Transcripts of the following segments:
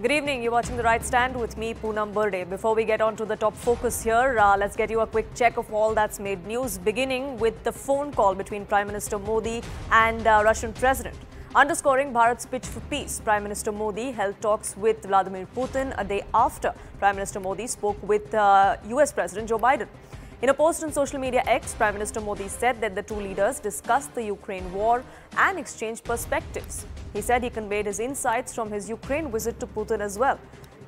Good evening. You're watching The Right Stand with me, Poonam Burde. Before we get on to the top focus here, let's get you a quick check of all that's made news, beginning with the phone call between Prime Minister Modi and Russian President. Underscoring Bharat's pitch for peace, Prime Minister Modi held talks with Vladimir Putin a day after Prime Minister Modi spoke with US President Joe Biden. In a post on social media X, Prime Minister Modi said that the two leaders discussed the Ukraine war and exchanged perspectives. He said he conveyed his insights from his Ukraine visit to Putin as well.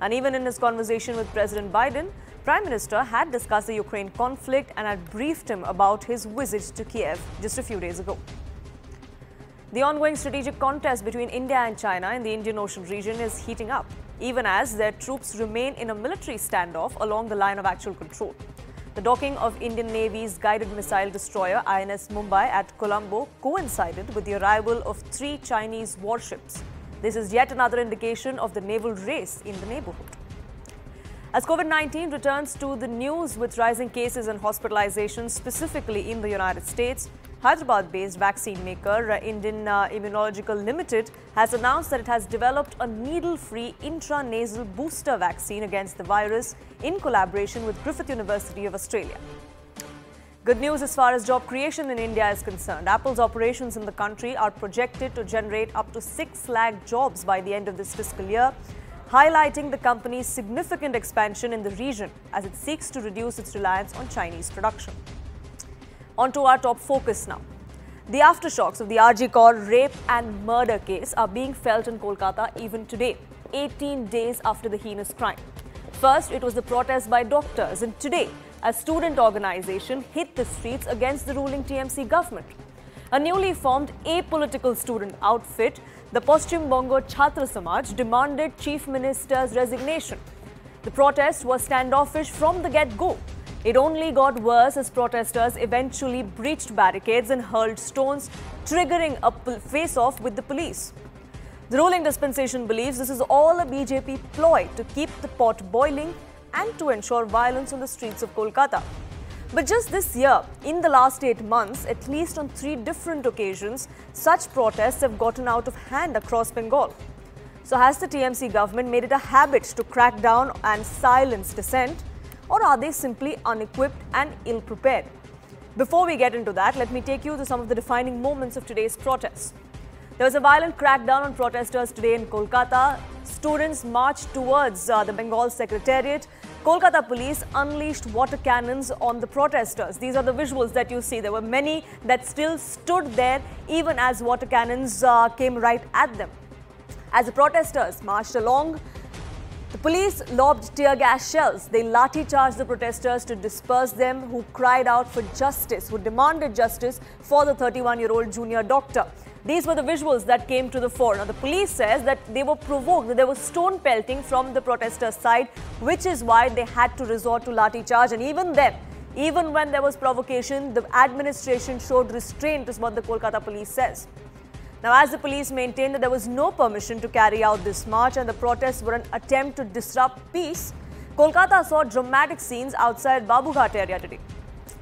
And even in his conversation with President Biden, Prime Minister had discussed the Ukraine conflict and had briefed him about his visit to Kiev just a few days ago. The ongoing strategic contest between India and China in the Indian Ocean region is heating up, even as their troops remain in a military standoff along the line of actual control. The docking of Indian Navy's guided missile destroyer INS Mumbai at Colombo coincided with the arrival of 3 Chinese warships. This is yet another indication of the naval race in the neighborhood. As COVID-19 returns to the news with rising cases and hospitalizations, specifically in the United States, Hyderabad-based vaccine maker Indian Immunological Limited has announced that it has developed a needle-free intranasal booster vaccine against the virus in collaboration with Griffith University of Australia. Good news as far as job creation in India is concerned. Apple's operations in the country are projected to generate up to 6 lakh jobs by the end of this fiscal year, highlighting the company's significant expansion in the region as it seeks to reduce its reliance on Chinese production. On to our top focus now. The aftershocks of the RG Kaur rape and murder case are being felt in Kolkata even today, 18 days after the heinous crime. First, it was the protest by doctors, and today, a student organization hit the streets against the ruling TMC government. A newly formed apolitical student outfit, the Paschim Bongo Chhatra Samaj, demanded Chief Minister's resignation. The protest was standoffish from the get-go. It only got worse as protesters eventually breached barricades and hurled stones, triggering a face-off with the police. The ruling dispensation believes this is all a BJP ploy to keep the pot boiling and to ensure violence on the streets of Kolkata. But just this year, in the last 8 months, at least on 3 different occasions, such protests have gotten out of hand across Bengal. So has the TMC government made it a habit to crack down and silence dissent? Or are they simply unequipped and ill-prepared? Before we get into that, let me take you to some of the defining moments of today's protests. There was a violent crackdown on protesters today in Kolkata. Students marched towards the Bengal Secretariat. Kolkata police unleashed water cannons on the protesters. These are the visuals that you see. There were many that still stood there even as water cannons came right at them. As the protesters marched along, the police lobbed tear gas shells. They lathi-charged the protesters to disperse them, who cried out for justice, who demanded justice for the 31-year-old junior doctor. These were the visuals that came to the fore. Now, the police says that they were provoked, that there was stone pelting from the protesters' side, which is why they had to resort to lathi-charge. And even then, even when there was provocation, the administration showed restraint, is what the Kolkata police says. Now, as the police maintained that there was no permission to carry out this march and the protests were an attempt to disrupt peace, Kolkata saw dramatic scenes outside Babughat area today.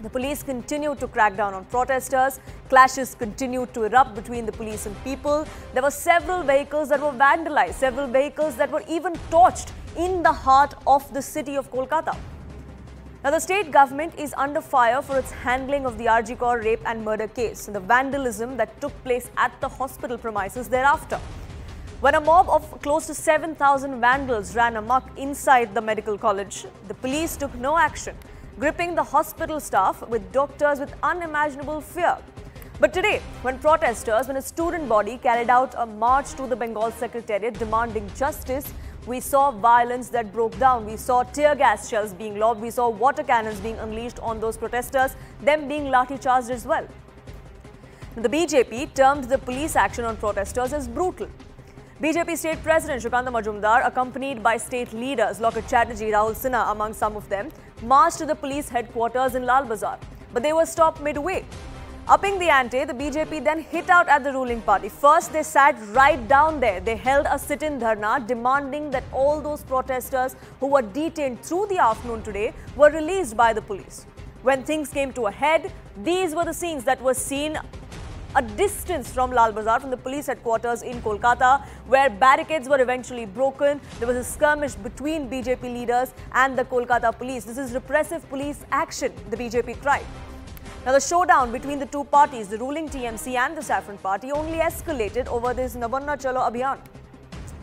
The police continued to crack down on protesters. Clashes continued to erupt between the police and people. There were several vehicles that were vandalized, several vehicles that were even torched in the heart of the city of Kolkata. Now, the state government is under fire for its handling of the RG Kaur rape and murder case and the vandalism that took place at the hospital premises thereafter. When a mob of close to 7,000 vandals ran amok inside the medical college, the police took no action, gripping the hospital staff with doctors with unimaginable fear. But today, when a student body carried out a march to the Bengal Secretariat demanding justice, we saw violence that broke down. We saw tear gas shells being lobbed. We saw water cannons being unleashed on those protesters, them being lathi-charged as well. The BJP termed the police action on protesters as brutal. BJP State President Shrikanta Majumdar, accompanied by state leaders Lokesh Chatterjee, Rahul Sinha among some of them, marched to the police headquarters in Lal Bazar. But they were stopped midway. Upping the ante, the BJP then hit out at the ruling party. First, they sat right down there. They held a sit-in dharna demanding that all those protesters who were detained through the afternoon today were released by the police. When things came to a head, these were the scenes that were seen a distance from Lal Bazaar, from the police headquarters in Kolkata, where barricades were eventually broken. There was a skirmish between BJP leaders and the Kolkata police. This is repressive police action, the BJP cried. Now, the showdown between the two parties, the ruling TMC and the Saffron Party, only escalated over this Nabanna Chalo Abhiyan.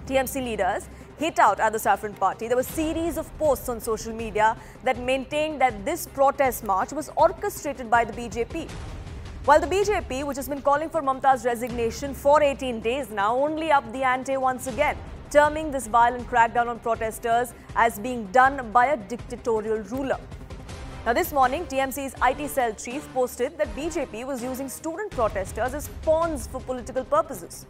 TMC leaders hit out at the Saffron Party. There were a series of posts on social media that maintained that this protest march was orchestrated by the BJP. While the BJP, which has been calling for Mamta's resignation for 18 days now, only upped the ante once again, terming this violent crackdown on protesters as being done by a dictatorial ruler. Now, this morning, TMC's IT cell chief posted that BJP was using student protesters as pawns for political purposes.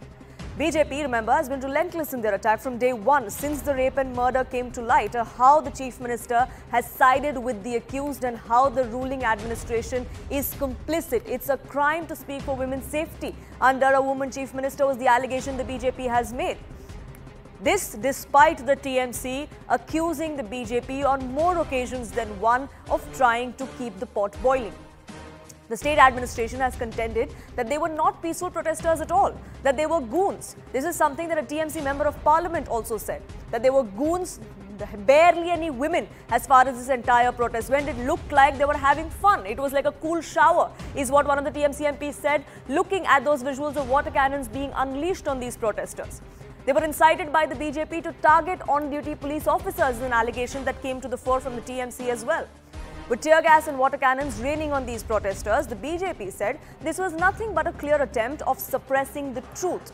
BJP, remember, has been relentless in their attack from day one since the rape and murder came to light, how the chief minister has sided with the accused and how the ruling administration is complicit. It's a crime to speak for women's safety under a woman chief minister was the allegation the BJP has made. This despite the TMC accusing the BJP on more occasions than one of trying to keep the pot boiling. The state administration has contended that they were not peaceful protesters at all, that they were goons. This is something that a TMC member of parliament also said, that they were goons, barely any women as far as this entire protest went. It looked like they were having fun. It was like a cool shower, is what one of the TMC MPs said, looking at those visuals of water cannons being unleashed on these protesters. They were incited by the BJP to target on-duty police officers, an allegation that came to the fore from the TMC as well. With tear gas and water cannons raining on these protesters, the BJP said this was nothing but a clear attempt of suppressing the truth.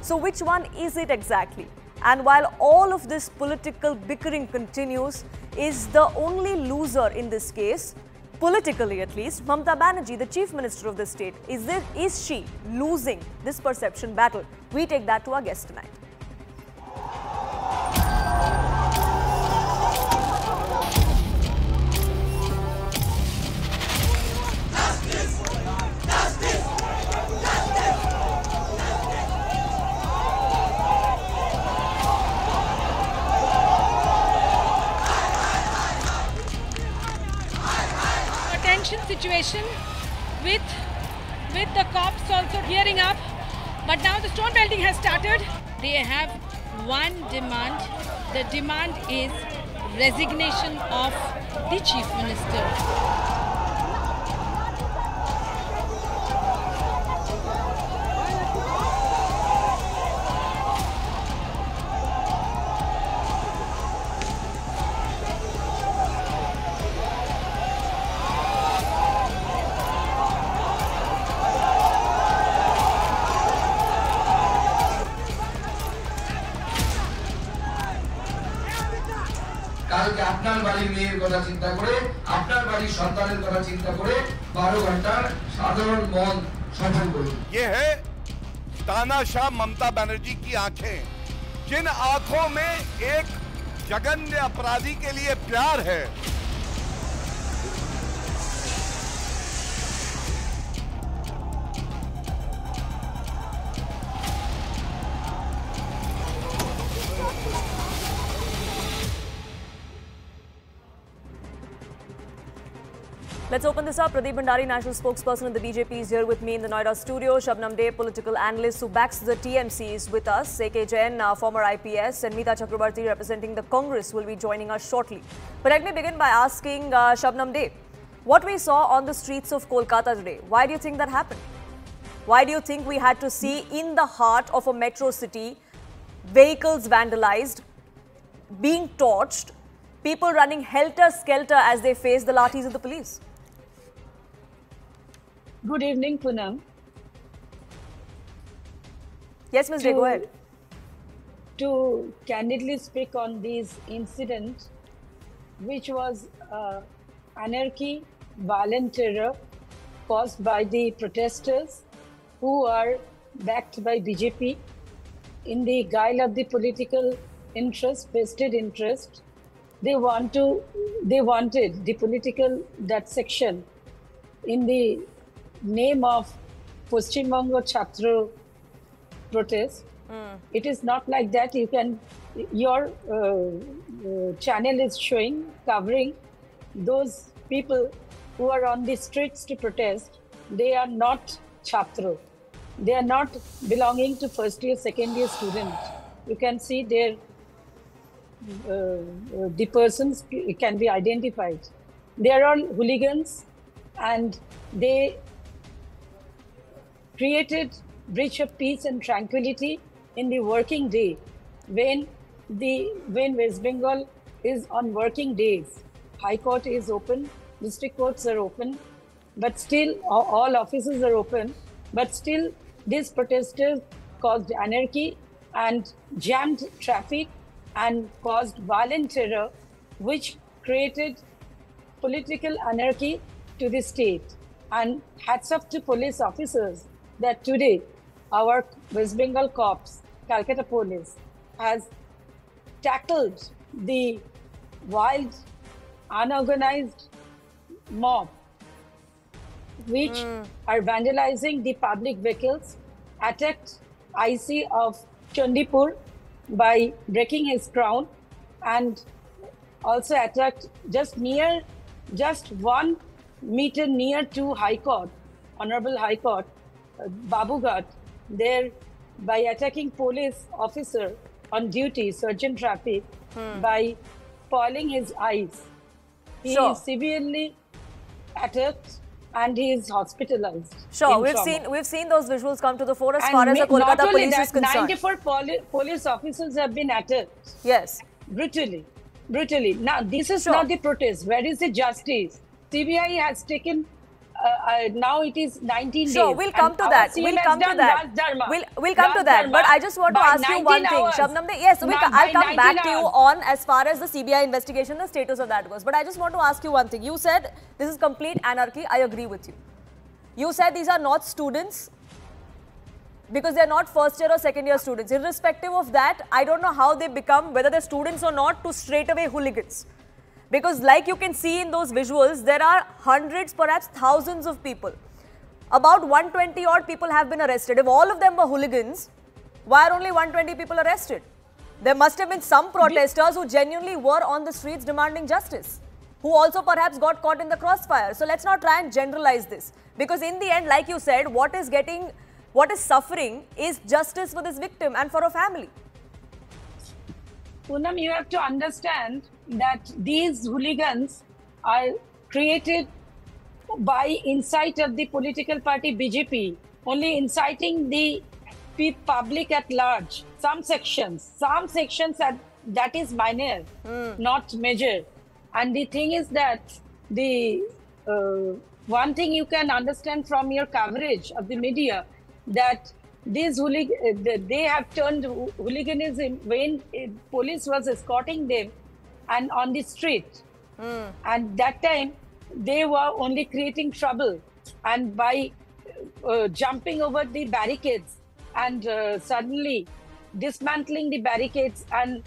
So which one is it exactly? And while all of this political bickering continues, is the only loser in this case, politically at least, Mamta Banerjee, the chief minister of the state? Is she losing this perception battle? We take that to our guest tonight. Situation with the cops also gearing up, but now the stone belting has started. They have one demand. The demand is resignation of the chief minister. কালকে আপনার বাড়ির মেয়ের কথা চিন্তা করে আপনার বাড়ির সন্তানের কথা চিন্তা করে 12 ঘন্টার সাধারণ মন সফল করুন। ये है तानाशाह ममता बनर्जी की आंखें, जिन आंखों में एक जघन्य अपराधी के लिए प्यार है। Let's open this up. Pradeep Bhandari, national spokesperson of the BJP, is here with me in the Noida studio. Shabnam Dey, political analyst who backs the TMC, is with us. A.K. Jain, former IPS, and Meeta Chakrabarti, representing the Congress, will be joining us shortly. But let me begin by asking Shabnam Dey, what we saw on the streets of Kolkata today, why do you think that happened? Why do you think we had to see in the heart of a metro city vehicles vandalized, being torched, people running helter-skelter as they face the lathis of the police? Good evening, Poonam. Yes, Ms. Dey, go ahead. To candidly speak on this incident, which was anarchy, violent terror caused by the protesters who are backed by BJP in the guile of the political interest, vested interest. They wanted the political that section in the name of Paschim Banga Chhatra protest. It is not like that. You can, your channel is showing, covering those people who are on the streets to protest. They are not Chhatra. They are not belonging to first year, second year student. You can see their the persons can be identified. They are all hooligans, and they created breach of peace and tranquility in the working day when West Bengal is on working days. High Court is open, district courts are open, but still all offices are open, but still these protesters caused anarchy and jammed traffic and caused violent terror, which created political anarchy to the state. And hats off to police officers that today our West Bengal cops, Calcutta police, has tackled the wild, unorganized mob which are vandalizing the public vehicles, attacked IC of Chandipur by breaking his crown, and also attacked just 1 meter near to High Court, Honorable High Court, Babughat, there by attacking police officer on duty, Sergeant Traffic, by spoiling his eyes. He is severely attacked and he is hospitalized. Sure, we've seen those visuals come to the fore as far as the Kolkata police is concerned. 94 police officers have been attacked. Yes. Brutally. Now, this is not the protest. Where is the justice? CBI has taken, now it is 19 days. Sure, we'll come to that. We'll come to that. We'll come to that. But I just want to ask you one thing. Shabnam, yes, I'll come back to you on as far as the CBI investigation, the status of that goes. But I just want to ask you one thing. You said this is complete anarchy. I agree with you. You said these are not students because they're not first year or second year students. Irrespective of that, I don't know how they become, whether they're students or not, to straightaway hooligans. Because like you can see in those visuals, there are hundreds, perhaps thousands of people. About 120 odd people have been arrested. If all of them were hooligans, why are only 120 people arrested? There must have been some protesters who genuinely were on the streets demanding justice, who also perhaps got caught in the crossfire. So let's not try and generalize this. Because in the end, like you said, what is suffering is justice for this victim and for a family. Poonam, you have to understand that these hooligans are created by insight of the political party BJP, only inciting the public at large. Some sections that is minor, not major. And the thing is that the one thing you can understand from your coverage of the media, that these they have turned hooliganism when police was escorting them and on the street. And that time they were only creating trouble, and by jumping over the barricades and suddenly dismantling the barricades and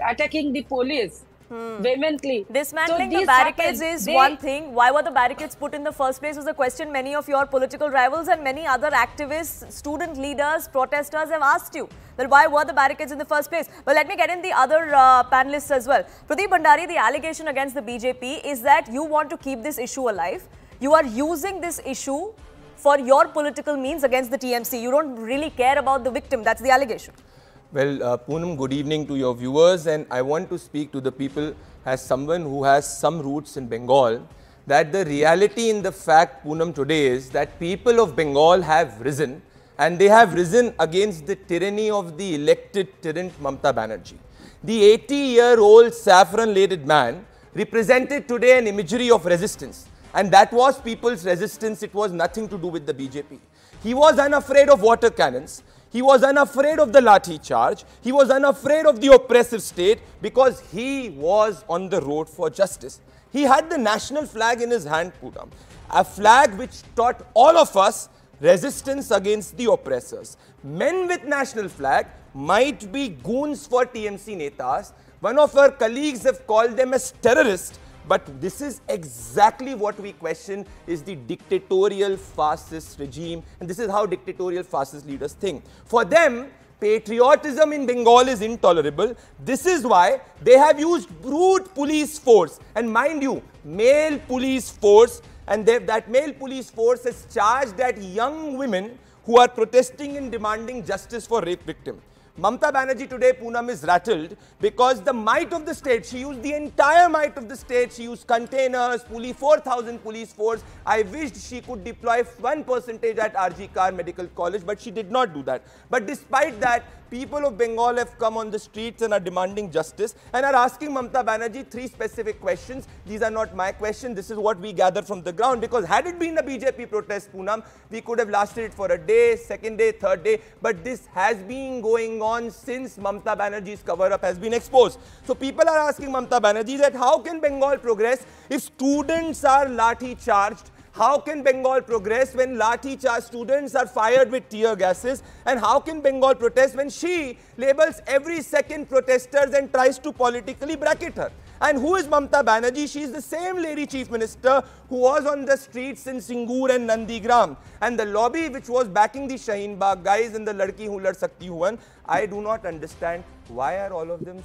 attacking the police vehemently. Dismantling the barricades is one thing. Why were the barricades put in the first place was a question many of your political rivals and many other activists, student leaders, protesters have asked you. That why were the barricades in the first place? But let me get in the other panelists as well. Pradeep Bhandari, the allegation against the BJP is that you want to keep this issue alive. You are using this issue for your political means against the TMC. You don't really care about the victim. That's the allegation. Well, Poonam, good evening to your viewers, and I want to speak to the people as someone who has some roots in Bengal, that the reality in the fact, Poonam, today is that people of Bengal have risen, and they have risen against the tyranny of the elected tyrant Mamata Banerjee. The 80-year-old saffron-laden man represented today an imagery of resistance, and that was people's resistance. It was nothing to do with the BJP. He was unafraid of water cannons. He was unafraid of the lathi charge. He was unafraid of the oppressive state because he was on the road for justice. He had the national flag in his hand, Poonam, a flag which taught all of us resistance against the oppressors. Men with national flag might be goons for TMC netas. One of our colleagues have called them as terrorists. But this is exactly what we question is the dictatorial fascist regime, and this is how dictatorial fascist leaders think. For them, patriotism in Bengal is intolerable. This is why they have used brute police force, and mind you, male police force and that male police force has charged at young women who are protesting and demanding justice for rape victims. Mamata Banerjee today, Poonam, is rattled because the might of the state, she used the entire might of the state, she used containers, 4,000 police force. I wished she could deploy 1% at RG Kar Medical College, but she did not do that. But despite that, people of Bengal have come on the streets and are demanding justice and are asking Mamata Banerjee 3 specific questions. These are not my questions, this is what we gathered from the ground, because had it been a BJP protest, Poonam, we could have lasted it for a day, second day, third day, but this has been going on since Mamata Banerjee's cover-up has been exposed. So people are asking Mamata Banerjee that how can Bengal progress if students are lathi charged? How can Bengal progress when lathi charge students are fired with tear gases? And how can Bengal protest when she labels every second protesters and tries to politically bracket her? And who is Mamata Banerjee? She is the same lady chief minister who was on the streets in Singur and Nandigram. And the lobby which was backing the Shaheen Bagh guys and the Ladki Hu Lad Sakti Huan, I do not understand why are all of them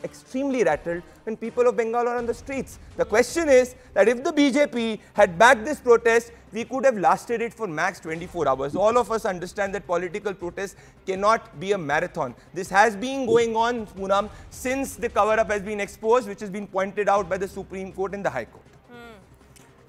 extremely rattled when people of Bengal are on the streets. The question is that if the BJP had backed this protest, we could have lasted it for max 24 hours. All of us understand that political protest cannot be a marathon. This has been going on, Poonam, since the cover-up has been exposed, which has been pointed out by the Supreme Court and the High Court.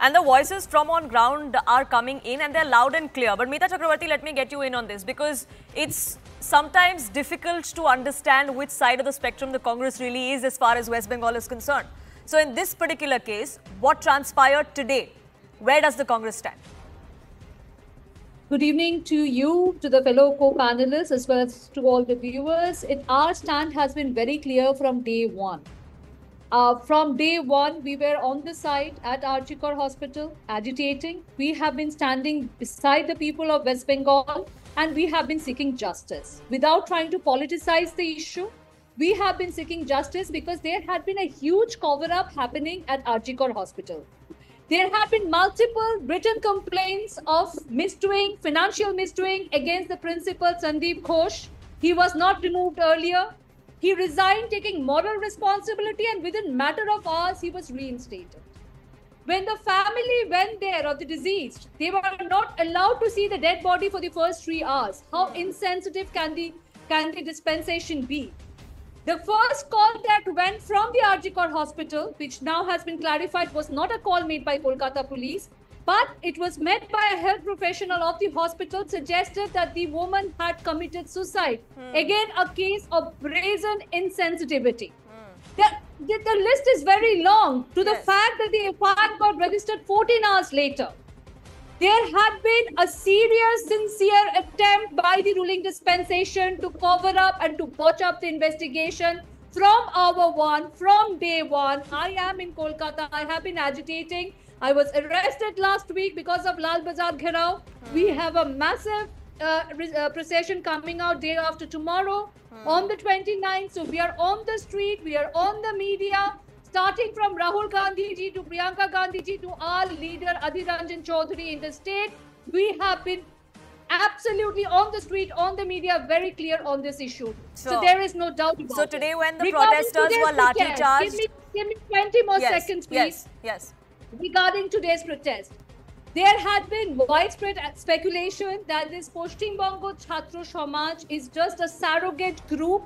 And the voices from on ground are coming in and they're loud and clear. But Meeta Chakravarti, let me get you in on this because it's sometimes difficult to understand which side of the spectrum the Congress really is as far as West Bengal is concerned. So in this particular case, what transpired today? Where does the Congress stand? Good evening to you, to the fellow co-panelists, as well as to all the viewers. Our stand has been very clear from day one. From day one, we were on the site at RG Kar Hospital, agitating. We have been standing beside the people of West Bengal, and we have been seeking justice. Without trying to politicize the issue, we have been seeking justice because there had been a huge cover-up happening at RG Kar Hospital. There have been multiple written complaints of misdoing, financial misdoing against the principal Sandeep Ghosh. He was not removed earlier. He resigned taking moral responsibility, and within a matter of hours, he was reinstated. When the family went there of the deceased, they were not allowed to see the dead body for the first 3 hours. How insensitive can the dispensation be? The first call that went from the RG Kar Hospital, which now has been clarified, was not a call made by Kolkata police, but it was met by a health professional of the hospital, suggested that the woman had committed suicide. Again, a case of brazen insensitivity. The list is very long to the fact that the FIR got registered 14 hours later. There had been a serious, sincere attempt by the ruling dispensation to cover up and to botch up the investigation from hour one, from day one. I am in Kolkata. I have been agitating. I was arrested last week because of Lal Bazar Gherao. We have a massive procession coming out day after tomorrow on the 29th. So we are on the street, we are on the media, starting from Rahul Gandhi ji to Priyanka Gandhi ji to our leader Adhir Ranjan Chaudhary in the state. We have been absolutely on the street, on the media, very clear on this issue. So there is no doubt about it. So today when the protesters were lathi charged... Give me 20 more seconds, please. Yes. Regarding today's protest, there had been widespread speculation that this Poshtim Bongo Chhatro Samaj is just a surrogate group.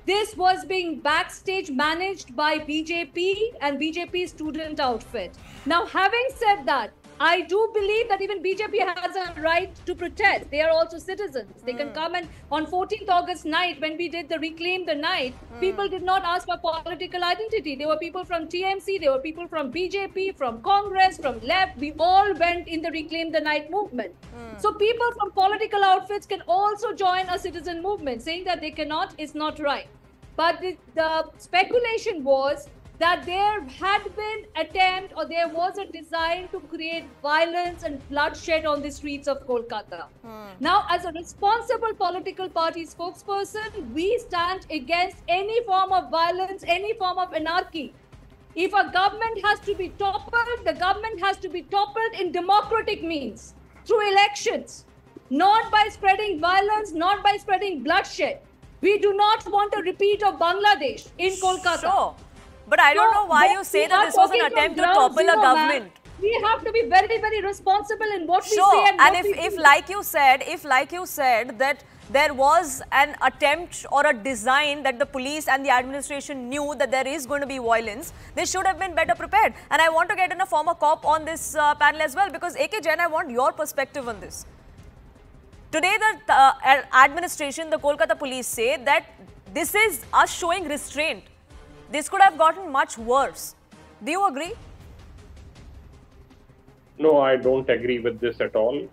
This was being backstage managed by BJP and BJP student outfit. Now, having said that, I do believe that even BJP has a right to protest. They are also citizens. They can come, and on 14th August night, when we did the Reclaim the Night, people did not ask for political identity. There were people from TMC, there were people from BJP, from Congress, from left. We all went in the Reclaim the Night movement. So people from political outfits can also join a citizen movement. Saying that they cannot is not right. But the speculation was that there had been attempt, or there was a design to create violence and bloodshed on the streets of Kolkata. Now, as a responsible political party spokesperson, we stand against any form of violence, any form of anarchy. If a government has to be toppled, the government has to be toppled in democratic means, through elections, not by spreading violence, not by spreading bloodshed. We do not want a repeat of Bangladesh in Kolkata. Sure. But I don't know why you say that this was an attempt to topple a government. we have to be very, very responsible in what we Sure, say and what we if do. like you said that there was an attempt or a design that the police and the administration knew that there is going to be violence, they should have been better prepared. And I want to get in a former cop on this panel as well, because AK Jain, I want your perspective on this. Today, the administration, the Kolkata police say that this is us showing restraint. This could have gotten much worse. Do you agree? No, I don't agree with this at all.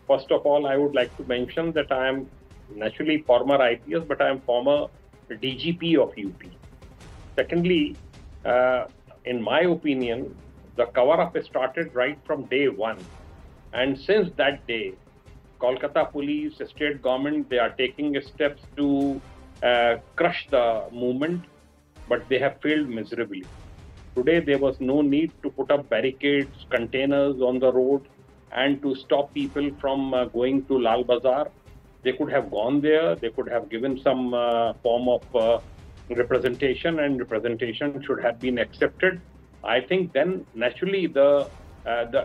First of all, I would like to mention that I am naturally former IPS, but I am former DGP of UP. Secondly, in my opinion, the cover-up started right from day one. And since that day, Kolkata police, state government, they are taking steps to crush the movement, but they have failed miserably. Today, there was no need to put up barricades, containers on the road, and to stop people from going to Lal Bazaar. They could have gone there, they could have given some form of representation, and representation should have been accepted. I think then naturally the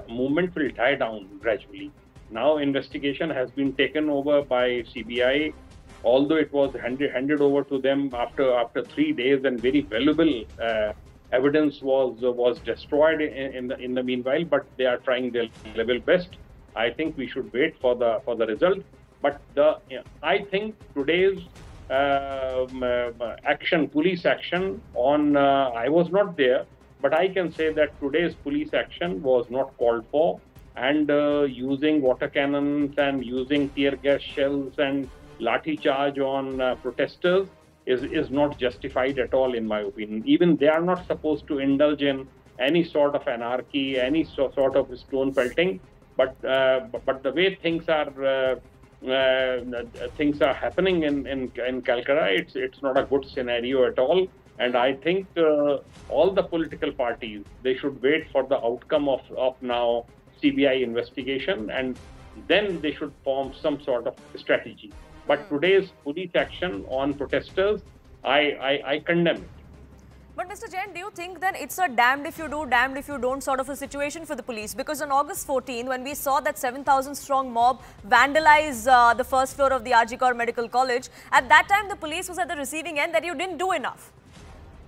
movement will die down gradually. Now investigation has been taken over by CBI, although it was handed over to them after 3 days, and very valuable evidence was destroyed in the meanwhile. But they are trying their level best. I think we should wait for the result. But I think today's action, police action on I was not there, but I can say that today's police action was not called for, and using water cannons and using tear gas shells and lathi charge on protesters is not justified at all, in my opinion. Even they are not supposed to indulge in any sort of anarchy, any sort of stone pelting. But the way things are happening in Calcutta, it's not a good scenario at all. And I think all the political parties, they should wait for the outcome of now CBI investigation, and then they should form some sort of strategy. But today's police action on protesters, I condemn it. But Mr. Jain, do you think then it's a damned if you do, damned if you don't sort of a situation for the police? Because on August 14, when we saw that 7,000 strong mob vandalize the first floor of the RG Kaur Medical College, at that time the police was at the receiving end that you didn't do enough.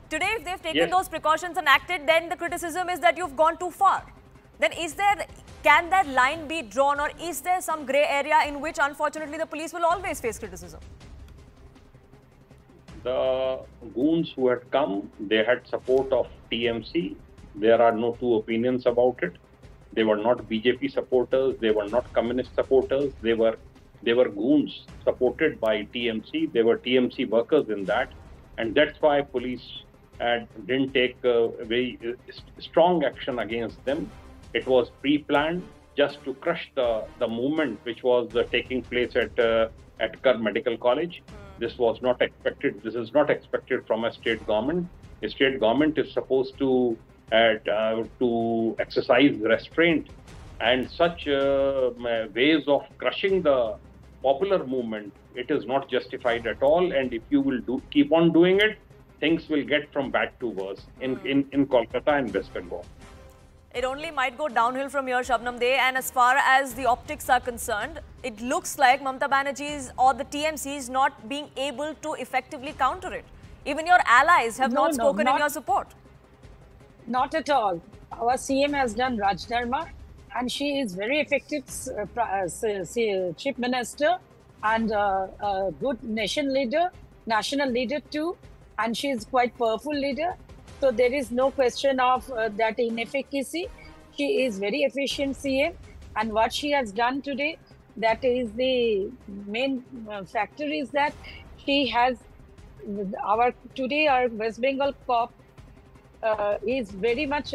Today, if they've taken those precautions and acted, then the criticism is that you've gone too far. Then can that line be drawn, or is there some grey area in which unfortunately the police will always face criticism? The goons who had come, they had support of TMC. There are no two opinions about it. They were not BJP supporters. They were not communist supporters. They were goons supported by TMC. They were TMC workers in that. And that's why police didn't take very strong action against them. It was pre-planned just to crush the movement which was taking place at Kaur Medical College. This was not expected. This is not expected from a state government. A state government is supposed to exercise restraint, and such ways of crushing the popular movement, it is not justified at all. And if you will keep on doing it, things will get from bad to worse in Kolkata and West Bengal. It only might go downhill from here, Shabnam De. And as far as the optics are concerned, it looks like Mamata Banerjee's or the TMC is not being able to effectively counter it. Even your allies have not spoken in your support. Not at all. Our CM has done Raj Dharma, and she is very effective chief minister and a good national leader too. And she is quite powerful leader. So there is no question of that inefficacy. She is very efficient CM, and what she has done today, that is the main factor, is that she has our West Bengal COP is very much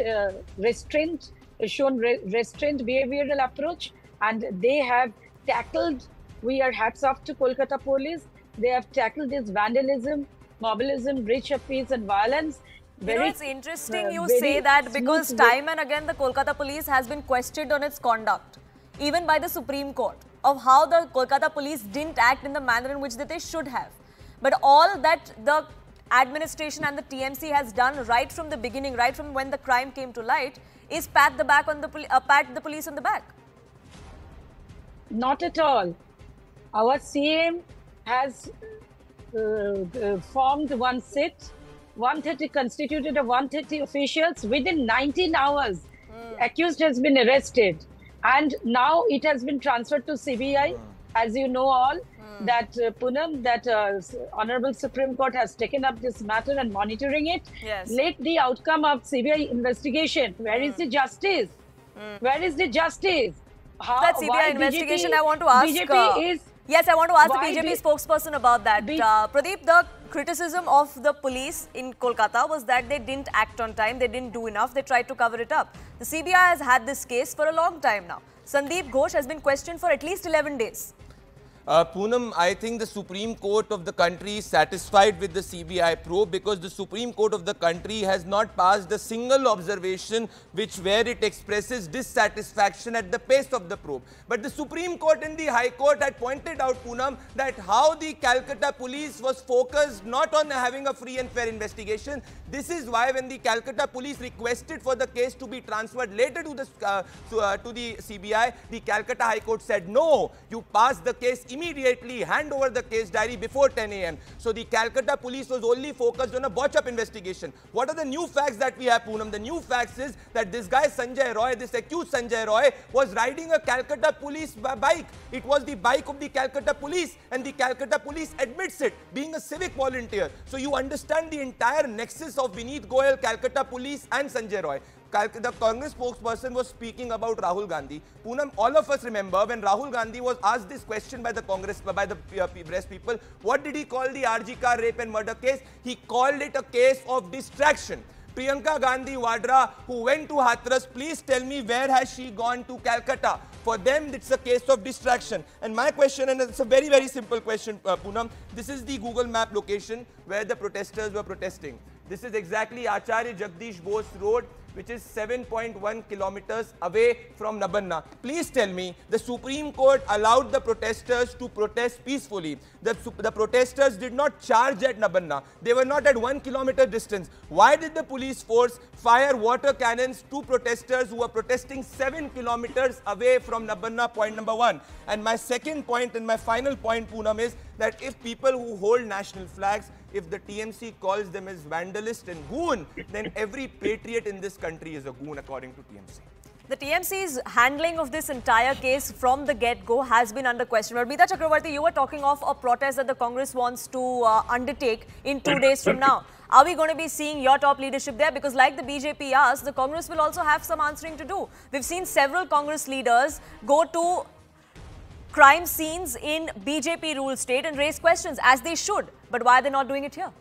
shown restrained behavioral approach, and they have tackled. We are hats off to Kolkata police. They have tackled this vandalism, mobilism, breach of peace and violence. It's interesting you say that, because time and again the Kolkata police has been questioned on its conduct, even by the Supreme Court, of how the Kolkata police didn't act in the manner in which that they should have. But all that the administration and the TMC has done right from the beginning, right from when the crime came to light, is pat the police on the back. Not at all. Our CM has formed one sit, 130 constituted of 130 officials within 19 hours. Accused has been arrested, and now it has been transferred to CBI. As you know all, that Poonam, that Honorable Supreme Court has taken up this matter and monitoring it. Yes. Let the outcome of CBI investigation. Where is the justice? Where is the justice? How, That CBI investigation, I want to ask. BJP is. Yes, I want to ask the Why BJP spokesperson about that. Pradeep, the criticism of the police in Kolkata was that they didn't act on time, they didn't do enough, they tried to cover it up. The CBI has had this case for a long time now. Sandeep Ghosh has been questioned for at least 11 days. Poonam, I think the Supreme Court of the country is satisfied with the CBI probe because the Supreme Court of the country has not passed a single observation where it expresses dissatisfaction at the pace of the probe. But the Supreme Court and the High Court had pointed out, Poonam, that how the Calcutta police was focused not on having a free and fair investigation. This is why when the Calcutta police requested for the case to be transferred later to the CBI, the Calcutta High Court said, no, you pass the case immediately, hand over the case diary before 10 a.m. So the Calcutta police was only focused on a botch-up investigation. What are the new facts that we have, Poonam? The new facts is that this guy Sanjay Roy, this accused Sanjay Roy, was riding a Calcutta police bike. It was the bike of the Calcutta police, and the Calcutta police admits it, being a civic volunteer. So you understand the entire nexus of Vineet Goyal, Calcutta police and Sanjay Roy. The Congress spokesperson was speaking about Rahul Gandhi. Poonam, all of us remember when Rahul Gandhi was asked this question by the press people, what did he call the RG Kar rape and murder case? He called it a case of distraction. Priyanka Gandhi Vadra, who went to Hathras, please tell me where has she gone to Calcutta? For them, it's a case of distraction. And my question, and it's a very, very simple question, Poonam, this is the Google Map location where the protesters were protesting. This is exactly Acharya Jagdish Bose Road, which is 7.1 kilometers away from Nabanna. Please tell me, the Supreme Court allowed the protesters to protest peacefully. The protesters did not charge at Nabanna. They were not at 1 kilometer distance. Why did the police force fire water cannons to protesters who were protesting 7 kilometers away from Nabanna? Point number one. And my second point and my final point, Poonam, is that if people who hold national flags, if the TMC calls them as vandalist and goon, then every patriot in this country is a goon according to TMC. The TMC's handling of this entire case from the get-go has been under question. Barbita Chakravarti, you were talking of a protest that the Congress wants to undertake in 2 days from now. Are we going to be seeing your top leadership there? Because like the BJP asked, the Congress will also have some answering to do. We've seen several Congress leaders go to crime scenes in BJP ruled state and raise questions, as they should. But why are they not doing it here?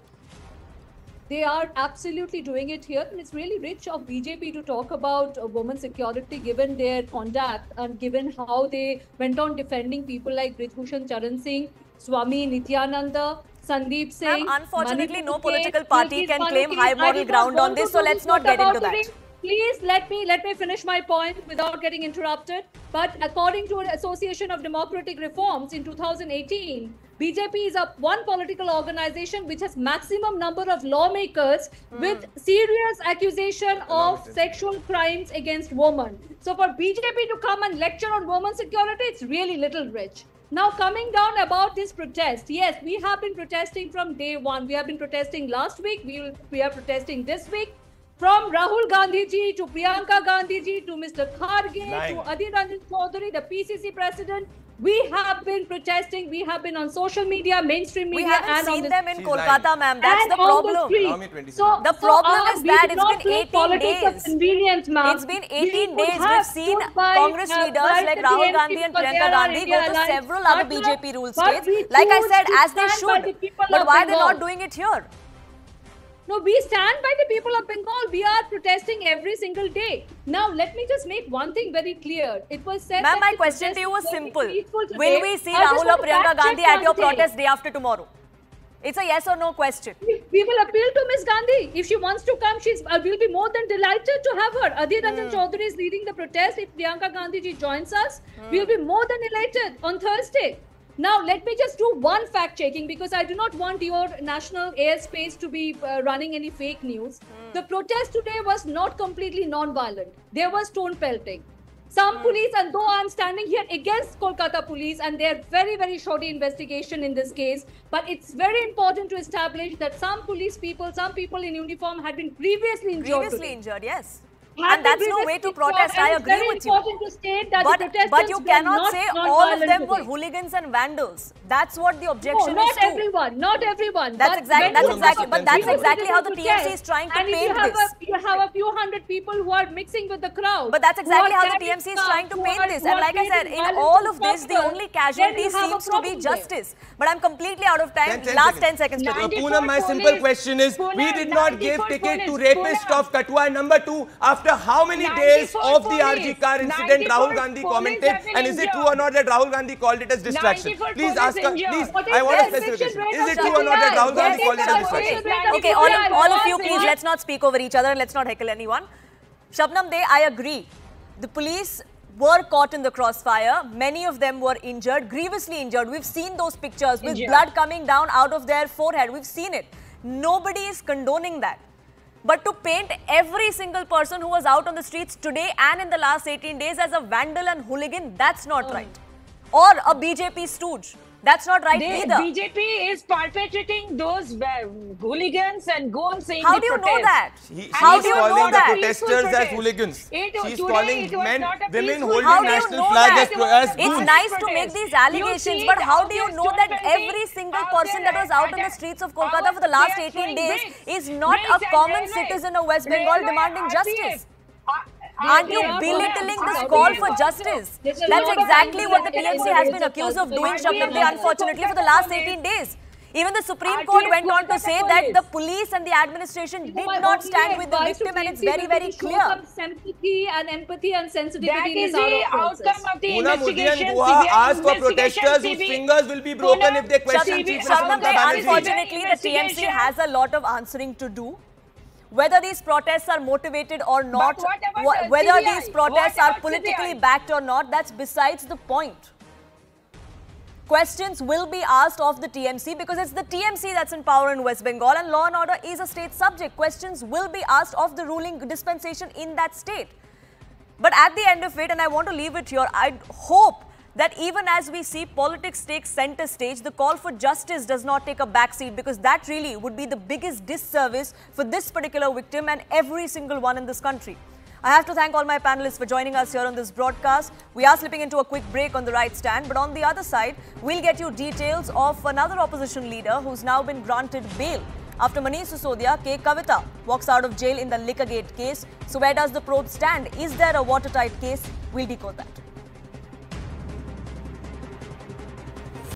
They are absolutely doing it here. And it's really rich of BJP to talk about women's security given their conduct and given how they went on defending people like Brij Bhushan Charan Singh, Swami Nityananda, Sandeep Singh. Unfortunately, no political party can claim high moral ground on this, so let's not get into that. Please let me finish my point without getting interrupted. But according to an Association of Democratic Reforms in 2018, BJP is one political organization which has maximum number of lawmakers with serious accusation of sexual crimes against women. So for BJP to come and lecture on women's security, it's really little rich. Now coming down about this protest, yes, we have been protesting from day one. We have been protesting last week. We are protesting this week. From Rahul Gandhi ji to Priyanka Gandhi ji to Mr. Kharge to Adhir Ranjan Chaudhary, the PCC president, we have been protesting. We have been on social media, mainstream media, we haven't seen them in Kolkata, ma'am. That's the problem. The problem is that it's been 18 days. It's been 18 days. We've seen Congress leaders like Rahul Gandhi and Priyanka Gandhi go to several other BJP ruled states. Like I said, as they should. But why are they not doing it here? No, we stand by the people of Bengal. We are protesting every single day. Now, let me just make one thing very clear. It was said that my question to you was simple. Will we see Rahul or Priyanka Gandhi at your protest day after tomorrow? It's a yes or no question. We will appeal to Ms. Gandhi. If she wants to come, we'll be more than delighted to have her. Adhir Ranjan Chaudhary is leading the protest. If Priyanka Gandhi ji joins us, we'll be more than elated on Thursday. Now, let me just do one fact checking because I do not want your national airspace to be running any fake news. The protest today was not completely non-violent. There was stone pelting. Some police, and though I'm standing here against Kolkata police and their very, very shoddy investigation in this case, but it's very important to establish that some police people, some people in uniform had been previously injured. Previously injured, yes. And that's no way to protest. I agree with you. But you cannot say all of them were hooligans and vandals. That's what the objection is. Not everyone. Not everyone. That's exactly how the TMC is trying to paint this. You have a few hundred people who are mixing with the crowd. But that's exactly how the TMC is trying to paint this. And like I said, in all of this, the only casualty seems to be justice. But I'm completely out of time. Last 10 seconds. Poonam, my simple question is, we did not give ticket to rapist of Kathua. Number 2, after how many days of the RG car incident Rahul Gandhi commented, and is it true or not that Rahul Gandhi called it as distraction? Please ask us, please, I want a specification. Is it true or not that Rahul Gandhi called it as distraction? Okay, all of you, please, let's not speak over each other and let's not heckle anyone. Shabnam De, I agree. The police were caught in the crossfire. Many of them were injured, grievously injured. We've seen those pictures with blood coming down out of their forehead. We've seen it. Nobody is condoning that. But to paint every single person who was out on the streets today and in the last 18 days as a vandal and hooligan, that's not right. Or a BJP stooge. That's not right either. BJP is perpetrating those hooligans and goons in How do you know that? How do you know that? Protesters as hooligans. She's calling men, women holding national flag as goons. It's nice to make these allegations, but how do you know that every single person that was out on the streets of Kolkata for the last 18 days is not a common citizen of West Bengal demanding justice? Aren't you belittling this call for justice? That's exactly what the TMC has been accused of doing, Shabnam De, unfortunately, for the last 18 days. Even the Supreme Court went on to say that the police and the administration did not stand with the victim, and it's very, very clear. Some sympathy and empathy and sensitivity is the outcome of the Poonam, Modi and Guha asked for protesters whose fingers will be broken if they question Chief Minister Mamata Banerjee. Unfortunately, the TMC has a lot of answering to do. Whether these protests are motivated or not, whether these protests are politically backed or not, that's besides the point. Questions will be asked of the TMC because it's the TMC that's in power in West Bengal and law and order is a state subject. Questions will be asked of the ruling dispensation in that state. But at the end of it, and I want to leave it here, I hope that even as we see politics take center stage, the call for justice does not take a backseat, because that really would be the biggest disservice for this particular victim and every single one in this country. I have to thank all my panelists for joining us here on this broadcast. We are slipping into a quick break on The Right Stand, but on the other side, we'll get you details of another opposition leader who's now been granted bail. After Manish Sisodia, K. Kavita walks out of jail in the Liquorgate case. So where does the probe stand? Is there a watertight case? We'll decode that.